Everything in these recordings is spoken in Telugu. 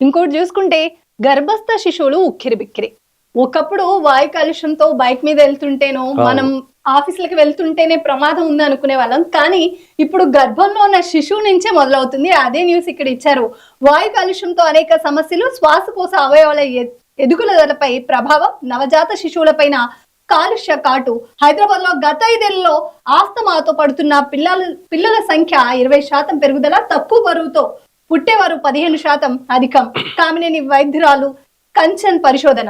ఇంకోటి చూసుకుంటే గర్భస్థ శిశువులు ఉక్కిరిబిక్కిరి. ఒకప్పుడు వాయు కాలుష్యంతో బైక్ మీద వెళ్తుంటేనో మనం ఆఫీసులకు వెళ్తుంటేనే ప్రమాదం ఉంది అనుకునే వాళ్ళం. కానీ ఇప్పుడు గర్భంలో ఉన్న శిశువు నుంచే మొదలవుతుంది. అదే న్యూస్ ఇక్కడ ఇచ్చారు. వాయు కాలుష్యంతో అనేక సమస్యలు, శ్వాసకోశ అవయవాల ఎదుగుదలపై ప్రభావం, నవజాత శిశువులపైన కాలుష్య కాటు. హైదరాబాద్ లో గత 5 ఏళ్లలో ఆస్తమాతో పడుతున్న పిల్లల సంఖ్య 20% పెరుగుదల, తక్కువ బరువుతో పుట్టేవారు 15% అధికం. కామినేని వైద్యురాలు కంచన్ పరిశోధన.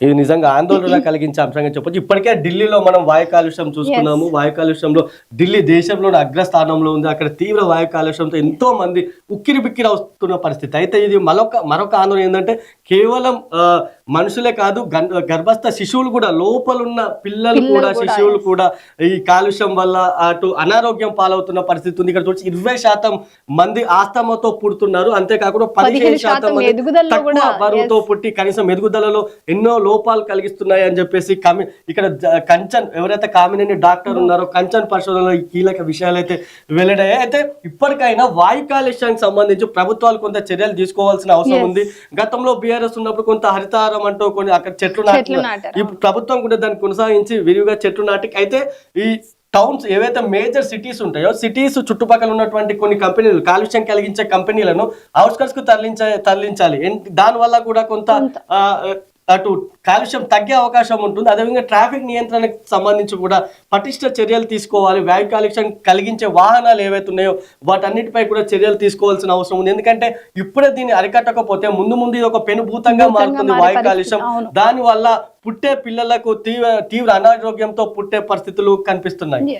ఇది నిజంగా ఆందోళన కలిగించే అంశంగా చెప్పొచ్చు. ఇప్పటికే ఢిల్లీలో మనం వాయు కాలుష్యం చూసుకున్నాము. వాయు కాలుష్యంలో ఢిల్లీ దేశంలోని అగ్రస్థానంలో ఉంది. అక్కడ తీవ్ర వాయు కాలుష్యంతో ఎంతో మంది ఉక్కిరి బిక్కిరి అవుతున్న పరిస్థితి. అయితే ఇది మరొక ఆందోళన ఏంటంటే కేవలం మనుషులే కాదు, గర్భస్థ శిశువులు కూడా, లోపలున్న పిల్లలు కూడా, శిశువులు కూడా ఈ కాలుష్యం వల్ల అటు అనారోగ్యం పాలవుతున్న పరిస్థితి ఉంది. ఇక్కడ చూసి 20% మంది ఆస్తమాతో పుడుతున్నారు. అంతేకాకుండా 15% మంది తక్కువ బరువుతో పుట్టి కనీసం ఎదుగుదలలో ఎన్నో లోపాలు కలిగిస్తున్నాయి అని చెప్పేసి ఇక్కడ కంచన్ ఎవరైతే కామినేని డాక్టర్ ఉన్నారో కంచన్ పరిశోధనలో ఈ కీలక విషయాలు అయితే వెల్లడయ్యాయి. అయితే ఇప్పటికైనా వాయు కాలుష్యానికి సంబంధించి ప్రభుత్వాలు కొంత చర్యలు తీసుకోవాల్సిన అవసరం ఉంది. గతంలో బీఆర్ఎస్ ఉన్నప్పుడు కొంత హరితారం అంటూ కొన్ని అక్కడ చెట్లు నాటారు. ఇప్పుడు ప్రభుత్వం కూడా దాన్ని కొనసాగించి విరివిగా చెట్లు నాటి అయితే ఈ టౌన్స్ ఏవైతే మేజర్ సిటీస్ ఉంటాయో, సిటీస్ చుట్టుపక్కల ఉన్నటువంటి కొన్ని కంపెనీలు, కాలుష్యం కలిగించే కంపెనీలను అవుట్స్కట్స్ కు తరలించాలి. దానివల్ల కూడా కొంత అటు కాలుష్యం తగ్గే అవకాశం ఉంటుంది. అదేవిధంగా ట్రాఫిక్ నియంత్రణకు సంబంధించి కూడా పటిష్ట చర్యలు తీసుకోవాలి. వాయు కాలుష్యం కలిగించే వాహనాలు ఏవైతే ఉన్నాయో వాటన్నిటిపై కూడా చర్యలు తీసుకోవాల్సిన అవసరం ఉంది. ఎందుకంటే ఇప్పుడే దీన్ని అరికట్టకపోతే ముందు ఇది ఒక పెనుభూతంగా మారుతుంది వాయు కాలుష్యం. దాని వల్ల పుట్టే పిల్లలకు తీవ్ర అనారోగ్యంతో పుట్టే పరిస్థితులు కనిపిస్తున్నాయి.